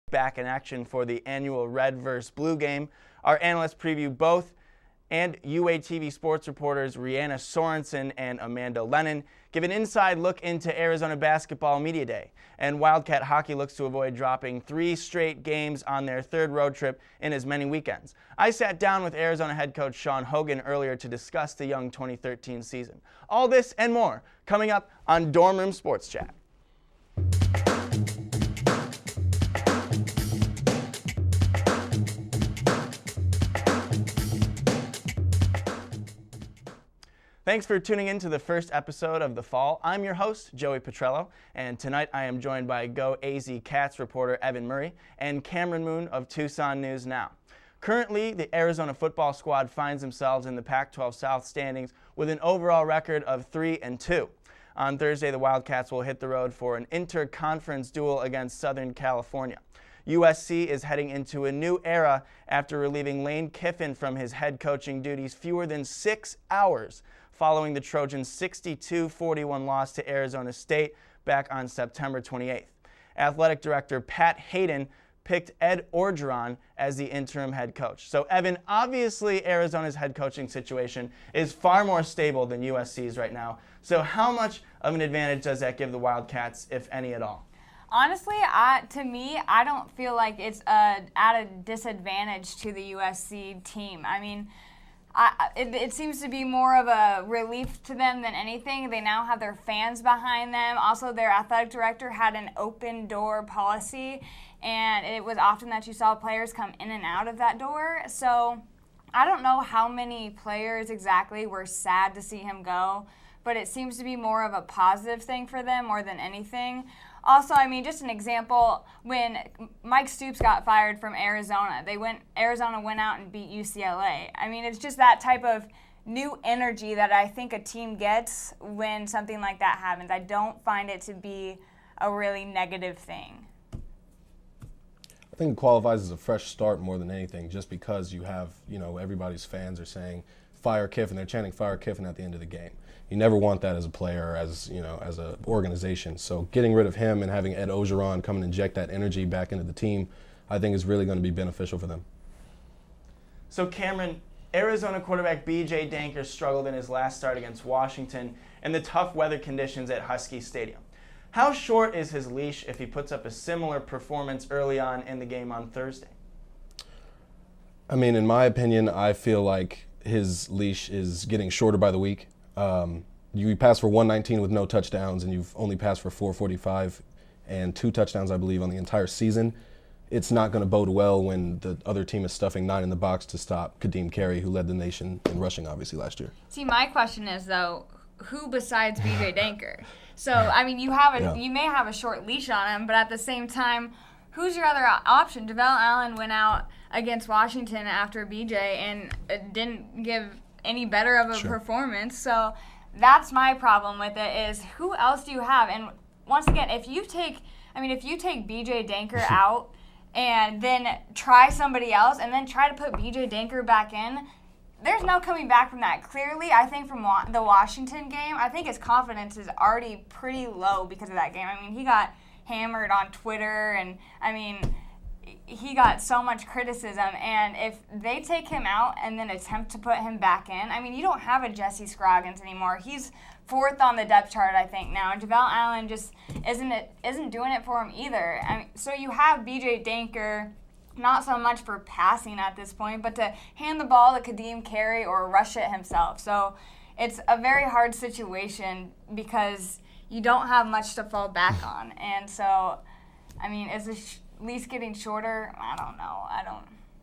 back in action for the annual Red vs. Blue game. Our analysts preview both, and UATV sports reporters Rihanna Sorensen and Amanda Lennon give an inside look into Arizona Basketball Media Day. And Wildcat Hockey looks to avoid dropping 3 straight games on their 3rd road trip in as many weekends. I sat down with Arizona head coach Sean Hogan earlier to discuss the young 2013 season. All this and more coming up on Dorm Room Sports Chat. Thanks for tuning in to the first episode of The Fall. I'm your host, Joey Petrello, and tonight I am joined by Go AZ Cats reporter Evan Murray and Cameron Moon of Tucson News Now. Currently, the Arizona football squad finds themselves in the Pac-12 South standings with an overall record of 3-2. On Thursday, the Wildcats will hit the road for an inter-conference duel against Southern California. USC is heading into a new era after relieving Lane Kiffin from his head coaching duties fewer than 6 hours following the Trojans' 62-41 loss to Arizona State back on September 28th. Athletic director Pat Hayden picked Ed Orgeron as the interim head coach. So, Evan, obviously Arizona's head coaching situation is far more stable than USC's right now. So how much of an advantage does that give the Wildcats, if any at all? Honestly, to me, I don't feel like it's at a disadvantage to the USC team. I mean, it seems to be more of a relief to them than anything. They now have their fans behind them. Also, their athletic director had an open door policy, and it was often that you saw players come in and out of that door. So I don't know how many players exactly were sad to see him go, but it seems to be more of a positive thing for them more than anything. Also, I mean, just an example, when Mike Stoops got fired from Arizona, Arizona went out and beat UCLA. I mean, it's just that type of new energy that I think a team gets when something like that happens. I don't find it to be a really negative thing. I think it qualifies as a fresh start more than anything, just because you have, everybody's fans are saying, fire Kiffin. They're chanting fire Kiffin at the end of the game. You never want that as a player, as an organization. So getting rid of him and having Ed Orgeron come and inject that energy back into the team, I think is really going to be beneficial for them. So Cameron, Arizona quarterback B.J. Danker struggled in his last start against Washington in the tough weather conditions at Husky Stadium. How short is his leash if he puts up a similar performance early on in the game on Thursday? I mean, in my opinion, I feel like his leash is getting shorter by the week. You passed for 119 with no touchdowns, and you've only passed for 445 and 2 touchdowns, I believe, on the entire season. It's not going to bode well when the other team is stuffing 9 in the box to stop Kadeem Carey, who led the nation in rushing, obviously, last year. See, my question is, though, who besides B.J. Danker? So, I mean, you may have a short leash on him, but at the same time, who's your other option? Javale Allen went out against Washington after B.J. and didn't give any better of a performance. So that's my problem with it, is who else do you have? And once again, if you take B.J. Danker out and then try somebody else and then try to put B.J. Danker back in, there's no coming back from that. Clearly, I think from the Washington game, I think his confidence is already pretty low because of that game. I mean, he got hammered on Twitter, and I mean, he got so much criticism, and if they take him out and then attempt to put him back in, I mean, you don't have a Jesse Scroggins anymore. He's 4th on the depth chart, I think, now, and Javale Allen just isn't doing it for him either. I mean, so you have B.J. Danker, not so much for passing at this point, but to hand the ball to Kadeem Carey or rush it himself. So it's a very hard situation because you don't have much to fall back on. And so, I mean, is this least getting shorter? I don't know.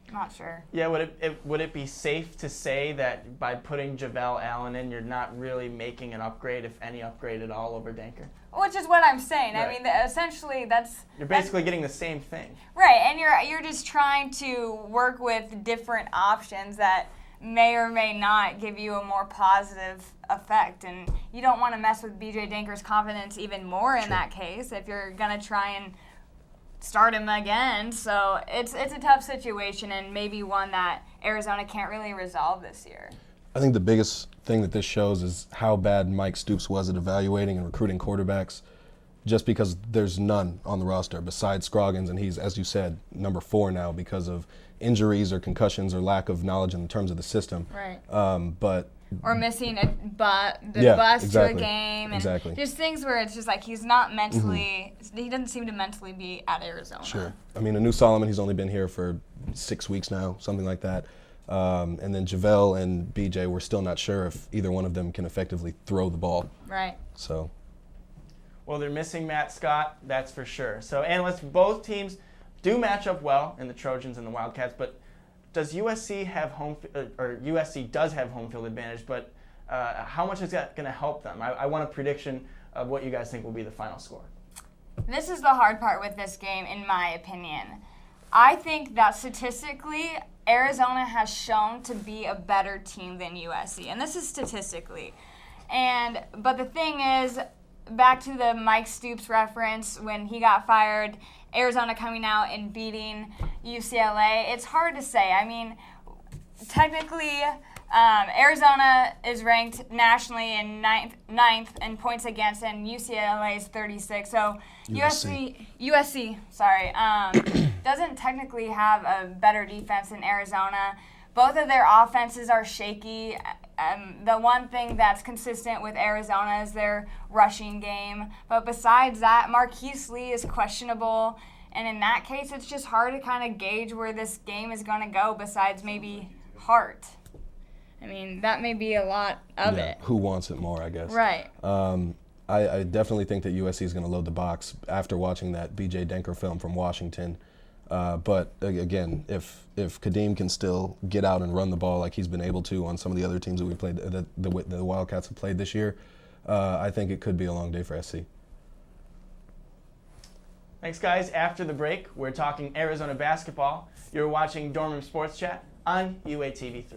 I'm not sure. Yeah, would it be safe to say that by putting Javale Allen in, you're not really making an upgrade, if any upgrade at all, over Danker? Which is what I'm saying. Right. I mean, essentially, you're basically getting the same thing. Right, and you're just trying to work with different options that may or may not give you a more positive effect, and you don't want to mess with B.J. Danker's confidence even more in that case if you're going to try and start him again. So it's a tough situation, and maybe one that Arizona can't really resolve this year. I think the biggest thing that this shows is how bad Mike Stoops was at evaluating and recruiting quarterbacks. just because there's none on the roster besides Scroggins, and he's, as you said, number 4 now because of injuries or concussions or lack of knowledge in terms of the system. Right. Or missing the bus exactly. to a game, and exactly. just things where it's just like he's not mentally. He doesn't seem to mentally be at Arizona. Sure. I mean, Anu Solomon, he's only been here for 6 weeks now, something like that. And then JaVale and BJ, we're still not sure if either one of them can effectively throw the ball. Right. So. Well, they're missing Matt Scott, that's for sure. So, analysts, both teams do match up well in the Trojans and the Wildcats, but does USC have USC does have home field advantage, but how much is that going to help them? I want a prediction of what you guys think will be the final score. This is the hard part with this game, in my opinion. I think that statistically, Arizona has shown to be a better team than USC, and this is statistically. But the thing is, back to the Mike Stoops reference when he got fired, Arizona coming out and beating UCLA, it's hard to say. I mean, technically, Arizona is ranked nationally in ninth in points against, and UCLA is 36. So USC doesn't technically have a better defense than Arizona. Both of their offenses are shaky. The one thing that's consistent with Arizona is their rushing game. But besides that, Marquise Lee is questionable. And in that case, it's just hard to kind of gauge where this game is going to go besides maybe heart. I mean, that may be a lot of it. Who wants it more, I guess. Right. I definitely think that USC is going to load the box after watching that B.J. Denker film from Washington. But again, if Kadeem can still get out and run the ball like he's been able to on some of the other teams that we played, the Wildcats have played this year, I think it could be a long day for SC. Thanks, guys. After the break, we're talking Arizona basketball. You're watching Dorman Sports Chat on UATV3.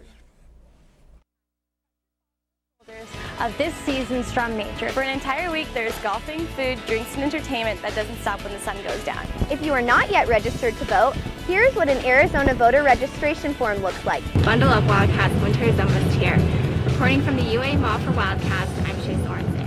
Of this season's Strom Major. For an entire week, there's golfing, food, drinks, and entertainment that doesn't stop when the sun goes down. If you are not yet registered to vote, here's what an Arizona voter registration form looks like. Bundle up, Wildcats, winter is almost here. Reporting from the UA Mall for Wildcats, I'm Shay Sorensen.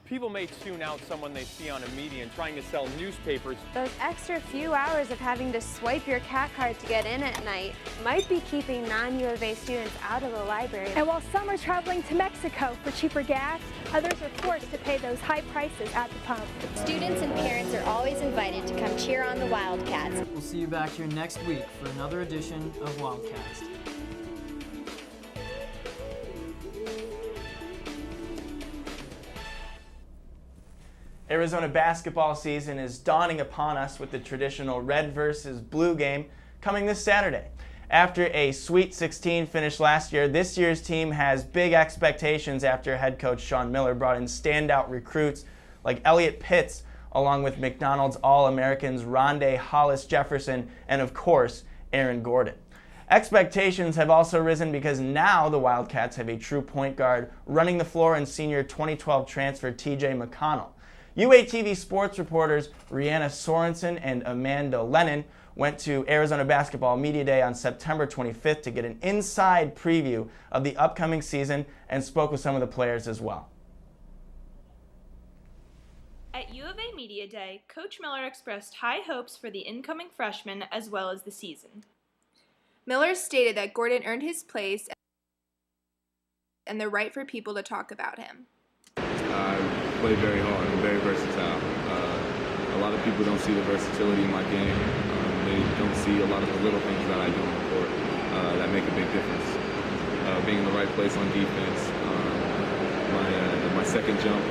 People may tune out someone they see on a median trying to sell newspapers. Those extra few hours of having to swipe your CAT card to get in at night might be keeping non-U of A students out of the library. And while some are traveling to Mexico for cheaper gas, others are forced to pay those high prices at the pump. Students and parents are always invited to come cheer on the Wildcats. We'll see you back here next week for another edition of Wildcast. Arizona basketball season is dawning upon us with the traditional red versus blue game coming this Saturday. After a Sweet 16 finish last year, this year's team has big expectations after head coach Sean Miller brought in standout recruits like Elliot Pitts, along with McDonald's All-Americans Rondé Hollis Jefferson, and of course, Aaron Gordon. Expectations have also risen because now the Wildcats have a true point guard running the floor in senior 2012 transfer TJ McConnell. UATV sports reporters Rihanna Sorensen and Amanda Lennon went to Arizona Basketball Media Day on September 25th to get an inside preview of the upcoming season and spoke with some of the players as well. At U of A Media Day, Coach Miller expressed high hopes for the incoming freshmen as well as the season. Miller stated that Gordon earned his place and the right for people to talk about him. Play very hard and very versatile. A lot of people don't see the versatility in my game. They don't see a lot of the little things that I do on the court that make a big difference. Being in the right place on defense, my second jump,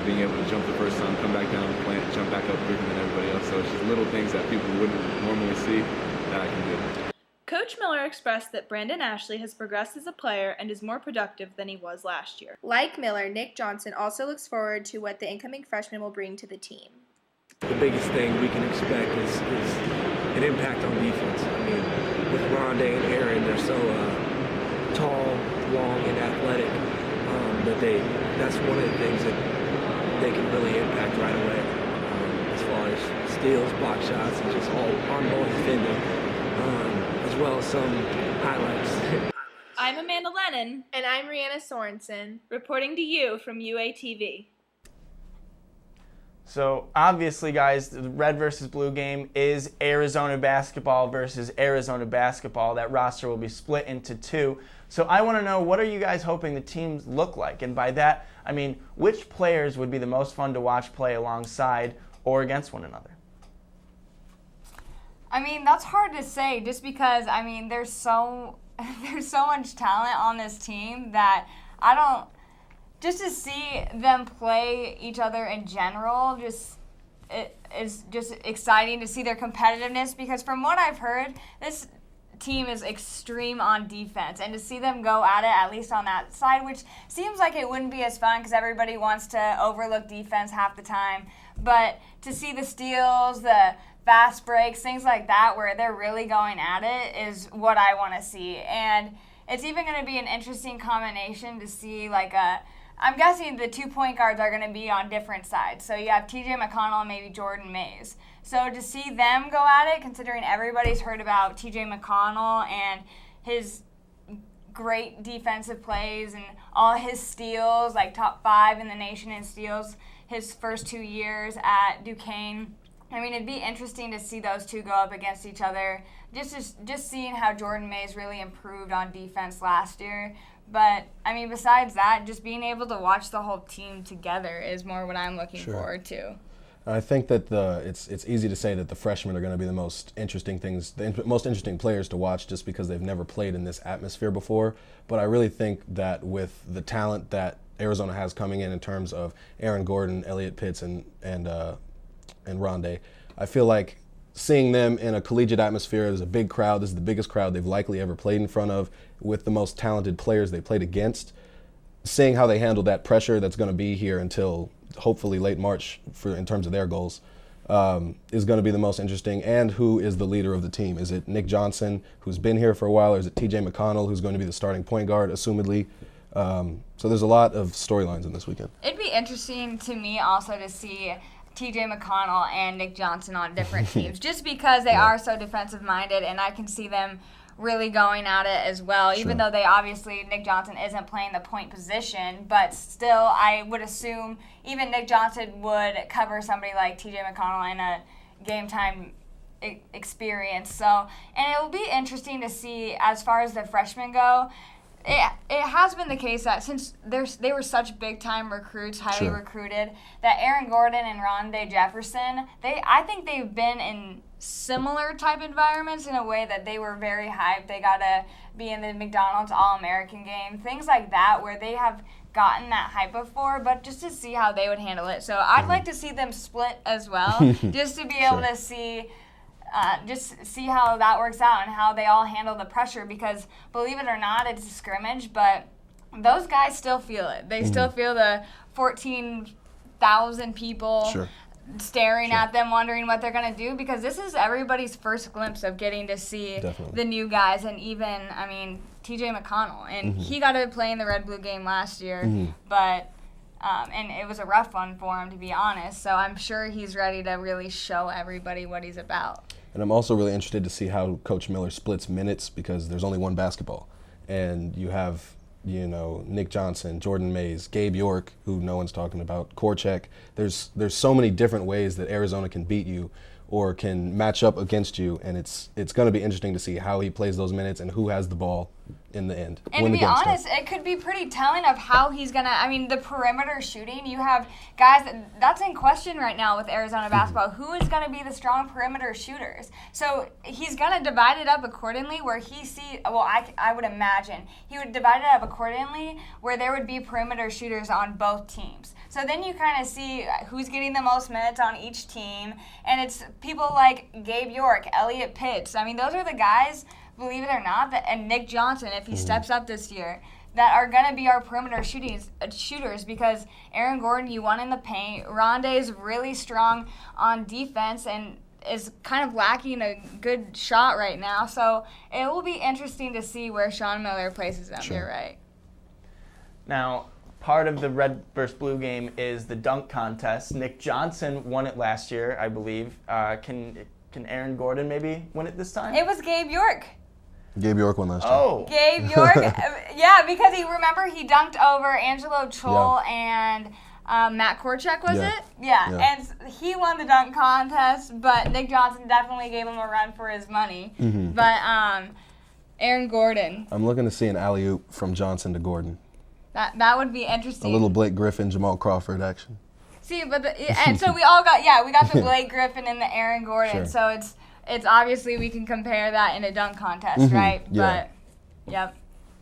being able to jump the first time, come back down, plant, jump back up quicker than everybody else. So it's just little things that people wouldn't normally see that I can do. Coach Miller expressed that Brandon Ashley has progressed as a player and is more productive than he was last year. Like Miller, Nick Johnson also looks forward to what the incoming freshman will bring to the team. The biggest thing we can expect is an impact on defense. I mean, with Rondé and Aaron, they're so tall, long, and athletic that's one of the things that they can really impact right away as far as steals, block shots, and just all on-ball defending, as well as some highlights. I'm Amanda Lennon. And I'm Rihanna Sorensen. Reporting to you from UATV. So obviously, guys, the red versus blue game is Arizona basketball versus Arizona basketball. That roster will be split into two. So I want to know, what are you guys hoping the teams look like? And by that, I mean, which players would be the most fun to watch play alongside or against one another? I mean, that's hard to say just because, I mean, there's so much talent on this team that just to see them play each other in general, it is just exciting to see their competitiveness, because from what I've heard, this team is extreme on defense, and to see them go at it, at least on that side, which seems like it wouldn't be as fun because everybody wants to overlook defense half the time, but to see the steals, the fast breaks, things like that, where they're really going at it, is what I want to see. And it's even going to be an interesting combination to see, like, I'm guessing the 2 point guards are going to be on different sides. So you have TJ McConnell and maybe Jordan Mays. So to see them go at it, considering everybody's heard about TJ McConnell and his great defensive plays and all his steals, like top 5 in the nation in steals his first 2 years at Duquesne. I mean, it'd be interesting to see those two go up against each other. Just seeing how Jordan Mays really improved on defense last year. But, I mean, besides that, just being able to watch the whole team together is more what I'm looking forward to. I think that it's easy to say that the freshmen are going to be the most interesting players to watch, just because they've never played in this atmosphere before. But I really think that with the talent that Arizona has coming in terms of Aaron Gordon, Elliot Pitts, and Rondé, I feel like seeing them in a collegiate atmosphere, there's a big crowd, this is the biggest crowd they've likely ever played in front of, with the most talented players they played against, seeing how they handle that pressure that's going to be here until hopefully late March in terms of their goals, is going to be the most interesting. And who is the leader of the team? Is it Nick Johnson, who's been here for a while, or is it TJ McConnell, who's going to be the starting point guard, assumedly? So there's a lot of storylines in this weekend. It'd be interesting to me also to see TJ McConnell and Nick Johnson on different teams, just because they are so defensive-minded, and I can see them really going at it as well, even though Nick Johnson isn't playing the point position, but still I would assume even Nick Johnson would cover somebody like TJ McConnell in a game-time experience. So, and it will be interesting to see, as far as the freshmen go, it has been the case that since they were such big-time recruits, highly recruited, that Aaron Gordon and Rondé Jefferson, I think they've been in similar type environments in a way that they were very hyped. They got to be in the McDonald's All-American game, things like that, where they have gotten that hype before, but just to see how they would handle it. So I'd like to see them split as well, just to be able to see how that works out and how they all handle the pressure, because believe it or not, it's a scrimmage, but those guys still feel it. They still feel the 14,000 people staring at them, wondering what they're going to do, because this is everybody's first glimpse of getting to see the new guys. And even, I mean, TJ McConnell, and he got to play in the red-blue game last year, but and it was a rough one for him, to be honest, so I'm sure he's ready to really show everybody what he's about. And I'm also really interested to see how Coach Miller splits minutes, because there's only one basketball. And you have, Nick Johnson, Jordan Mays, Gabe York, who no one's talking about, Korchek. There's so many different ways that Arizona can beat you or can match up against you, and it's going to be interesting to see how he plays those minutes and who has the ball in the end. And to be honest, it could be pretty telling of how he's going to, the perimeter shooting, you have guys, that's in question right now with Arizona basketball. Who is going to be the strong perimeter shooters? So he's going to divide it up accordingly where he sees, I would imagine, he would divide it up accordingly where there would be perimeter shooters on both teams. So then you kind of see who's getting the most minutes on each team, and it's people like Gabe York, Elliot Pitts. Those are the guys, believe it or not, and Nick Johnson, if he steps up this year, that are going to be our perimeter shooters, because Aaron Gordon, you won in the paint. Rondé is really strong on defense and is kind of lacking a good shot right now. So it will be interesting to see where Sean Miller places them. You're right. Now, part of the red versus blue game is the dunk contest. Nick Johnson won it last year, I believe. Can Aaron Gordon maybe win it this time? It was Gabe York. Gabe York won last year. Oh. Gabe York. Yeah, because he dunked over Angelo Chol and Matt Korchak, was it? Yeah, and he won the dunk contest, but Nick Johnson definitely gave him a run for his money. Mm-hmm. But Aaron Gordon. I'm looking to see an alley-oop from Johnson to Gordon. That would be interesting. A little Blake Griffin, Jamal Crawford action. See, but and so we got the Blake Griffin and the Aaron Gordon. Sure. So it's obviously we can compare that in a dunk contest, right? Yeah. But yep.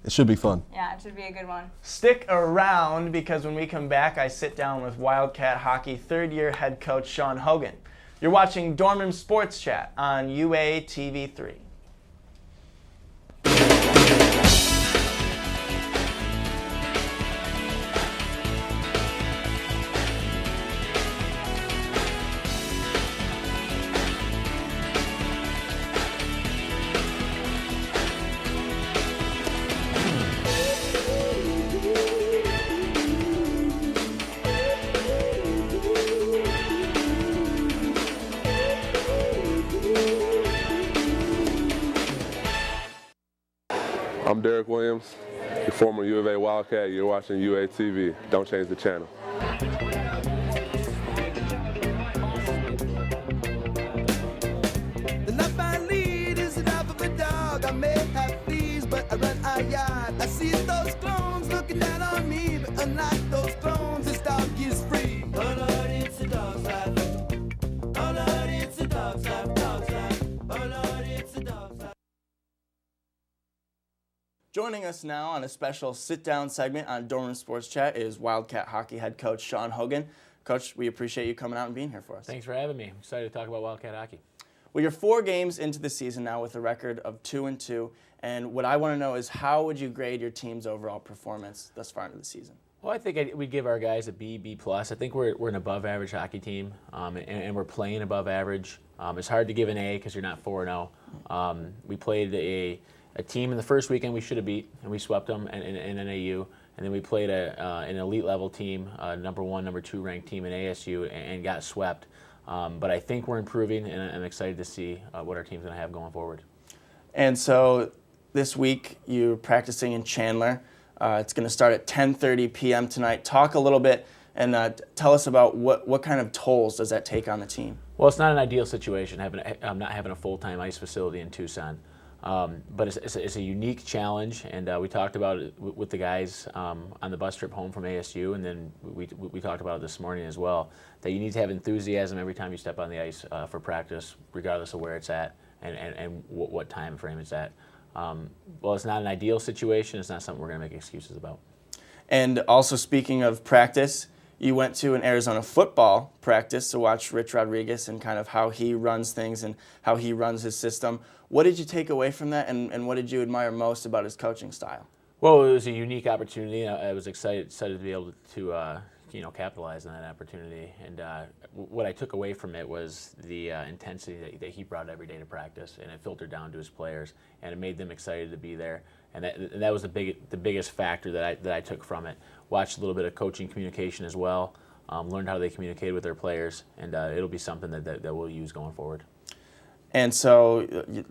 It should be fun. Yeah, it should be a good one. Stick around, because when we come back, I sit down with Wildcat Hockey third-year head coach Sean Hogan. You're watching Dorm Room Sports Chat on UA TV3. I'm Derek Williams, the former U of A Wildcat. You're watching UA TV. Don't change the channel. The life I lead is an alphabet dog. I may have fleas, but I run a yard. I see those clones looking down on me, but unlike those clones, this dog is free. Oh Lord, it's a dog's life. Oh Lord, it's a dog's life, dog's life. Oh Lord, it's a dog's life. Joining us now on a special sit-down segment on Dorm Room Sports Chat is Wildcat Hockey head coach Sean Hogan. Coach, we appreciate you coming out and being here for us. Thanks for having me. I'm excited to talk about Wildcat Hockey. Well, you're 4 games into the season now with a record of 2-2, and what I want to know is how would you grade your team's overall performance thus far into the season? Well, I think we'd give our guys a B, B+. I think we're an above-average hockey team, and we're playing above average. It's hard to give an A because you're not 4-0. We played a team in the first weekend we should have beat, and we swept them in NAU. And then we played an elite level team, number 1, number 2 ranked team in ASU, and got swept. But I think we're improving, and I'm excited to see what our team's going to have going forward. And so this week you're practicing in Chandler. It's going to start at 10:30 p.m. tonight. Talk a little bit and tell us about what kind of tolls does that take on the team? Well, it's not an ideal situation not having a full-time ice facility in Tucson. But it's a unique challenge, and we talked about it with the guys on the bus trip home from ASU, and then we talked about it this morning as well, that you need to have enthusiasm every time you step on the ice for practice, regardless of where it's at and what time frame it's at. Well, it's not an ideal situation. It's not something we're going to make excuses about. And also, speaking of practice, you went to an Arizona football practice to watch Rich Rodriguez and kind of how he runs things and how he runs his system. What did you take away from that, and what did you admire most about his coaching style? Well, it was a unique opportunity. I was excited to be able to capitalize on that opportunity. And what I took away from it was the intensity that he brought every day to practice, and it filtered down to his players, and it made them excited to be there. And that was the biggest factor that I took from it. Watched a little bit of coaching communication as well, learned how they communicated with their players, and it'll be something that we'll use going forward. And so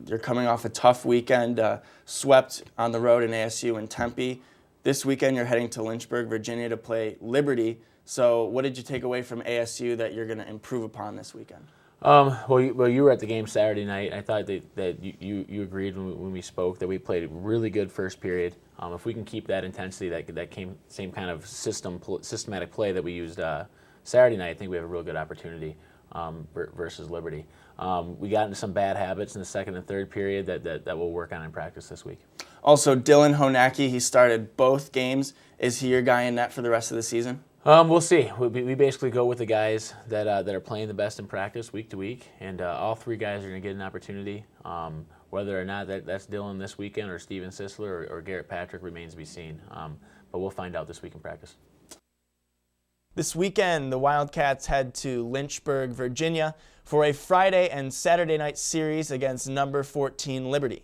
you're coming off a tough weekend, swept on the road in ASU and Tempe. This weekend you're heading to Lynchburg, Virginia to play Liberty. So what did you take away from ASU that you're going to improve upon this weekend? Well, you were at the game Saturday night. I thought that you agreed when we spoke that we played a really good first period. If we can keep that intensity, that same kind of systematic play that we used Saturday night, I think we have a real good opportunity versus Liberty. We got into some bad habits in the second and third period that we'll work on in practice this week. Also, Dylan Honacki, he started both games. Is he your guy in net for the rest of the season? We'll see. We basically go with the guys that are playing the best in practice week to week, and all 3 guys are going to get an opportunity. Whether or not that's Dylan this weekend or Steven Sisler or Garrett Patrick remains to be seen. But we'll find out this week in practice. This weekend, the Wildcats head to Lynchburg, Virginia for a Friday and Saturday night series against number 14 Liberty.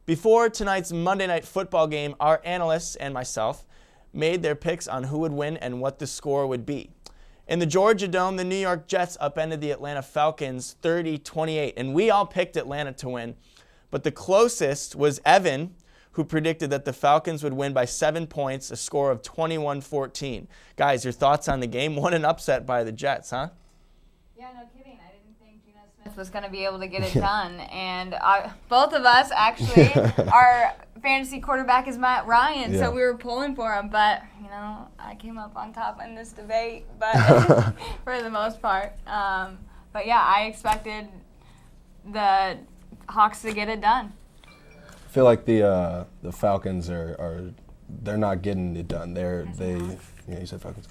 Before tonight's Monday night football game, our analysts and myself, made their picks on who would win and what the score would be. In the Georgia Dome, the New York Jets upended the Atlanta Falcons 30-28, and we all picked Atlanta to win. But the closest was Evan, who predicted that the Falcons would win by 7 points, a score of 21-14. Guys, your thoughts on the game? What an upset by the Jets, huh? Yeah, no kidding. I didn't think Geno Smith was going to be able to get it done. And both of us, actually, our fantasy quarterback is Matt Ryan, so we were pulling for him. But, I came up on top in this debate, but for the most part. But, yeah, I expected the Hawks to get it done. I feel like the Falcons they're not getting it done. You said Falcons.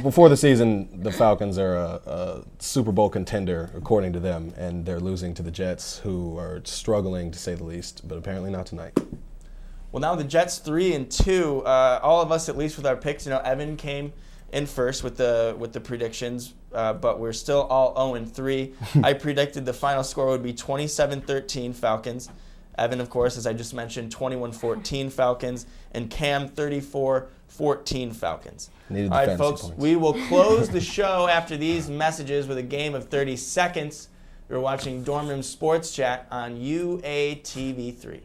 Before the season, the Falcons are a Super Bowl contender, according to them, and they're losing to the Jets, who are struggling to say the least, but apparently not tonight. Well, now the Jets 3-2. All of us, at least with our picks, Evan came in first with the predictions, but we're still all 0-3. I predicted the final score would be 27-13 Falcons. Evan, of course, as I just mentioned, 21-14 Falcons, and Cam 34-14 Falcons. All right, folks, we will close the show after these messages with a game of 30 seconds. You're watching Dorm Room Sports Chat on UATV3.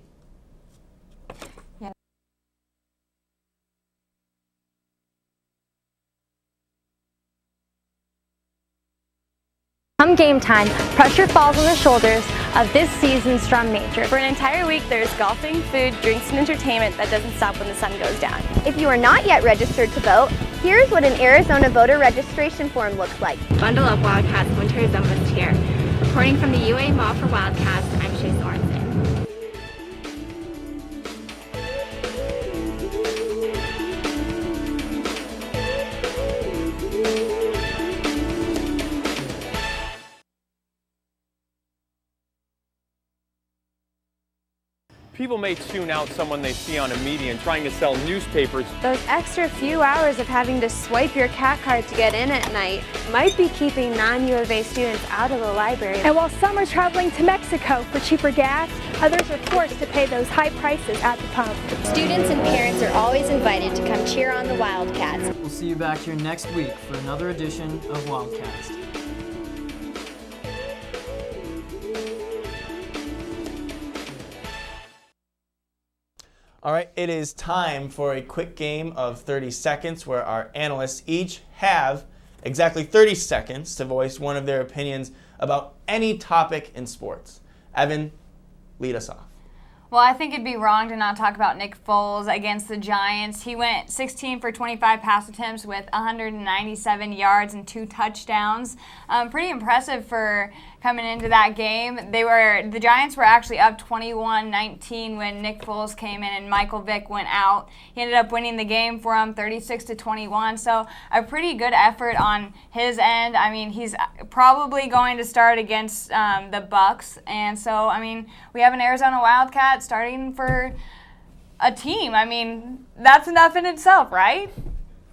Come game time, pressure falls on the shoulders of this season's Strum Major. For an entire week, there's golfing, food, drinks, and entertainment that doesn't stop when the sun goes down. If you are not yet registered to vote, here's what an Arizona voter registration form looks like. Bundle up, Wildcats, winter is almost here. Reporting from the UA Mall for Wildcats, I'm Shay Sorensen. People may tune out someone they see on a median trying to sell newspapers. Those extra few hours of having to swipe your CAT card to get in at night might be keeping non-U of A students out of the library. And while some are traveling to Mexico for cheaper gas, others are forced to pay those high prices at the pump. Students and parents are always invited to come cheer on the Wildcats. We'll see you back here next week for another edition of Wildcast. All right, it is time for a quick game of 30 seconds where our analysts each have exactly 30 seconds to voice one of their opinions about any topic in sports. Evan, lead us off. Well, I think it'd be wrong to not talk about Nick Foles against the Giants. He went 16 for 25 pass attempts with 197 yards and 2 touchdowns. Pretty impressive for coming into that game. The Giants were actually up 21-19 when Nick Foles came in and Michael Vick went out. He ended up winning the game for him 36-21. So a pretty good effort on his end. I mean, he's probably going to start against the Bucks. And so, I mean, we have an Arizona Wildcat starting for a team. I mean, that's enough in itself, right?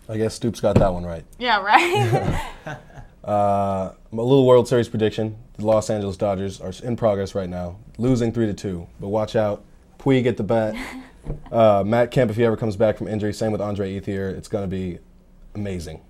I guess Stoops got that one right. Yeah, right? A little World Series prediction. The Los Angeles Dodgers are in progress right now, losing 3-2. But watch out. Puig at the bat. Matt Kemp, if he ever comes back from injury, same with Andre Ethier. It's going to be amazing.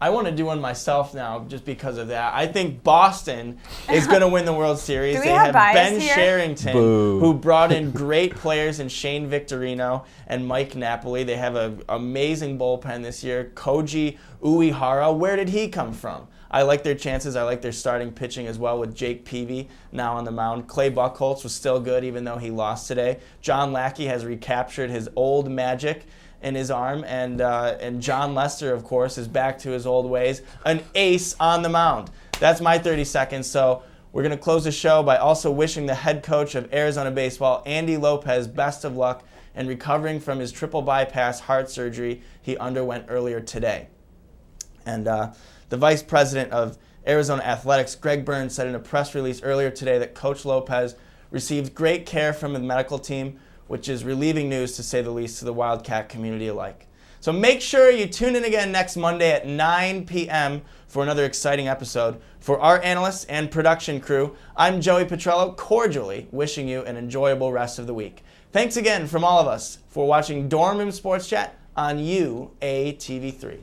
I want to do one myself now just because of that. I think Boston is going to win the World Series. Do we they have Ben here? Sherrington, Boo. who brought in great players in Shane Victorino and Mike Napoli. They have an amazing bullpen this year. Koji Uehara, where did he come from? I like their chances. I like their starting pitching as well with Jake Peavy now on the mound. Clay Buchholz was still good even though he lost today. John Lackey has recaptured his old magic in his arm, and John Lester, of course, is back to his old ways. An ace on the mound. That's my 30 seconds. So we're going to close the show by also wishing the head coach of Arizona baseball, Andy Lopez, best of luck in recovering from his triple bypass heart surgery he underwent earlier today. And the vice president of Arizona Athletics, Greg Burns, said in a press release earlier today that Coach Lopez received great care from the medical team, which is relieving news, to say the least, to the Wildcat community alike. So make sure you tune in again next Monday at 9 p.m. for another exciting episode. For our analysts and production crew, I'm Joey Petrello, cordially wishing you an enjoyable rest of the week. Thanks again from all of us for watching Dorm Room Sports Chat on UATV3.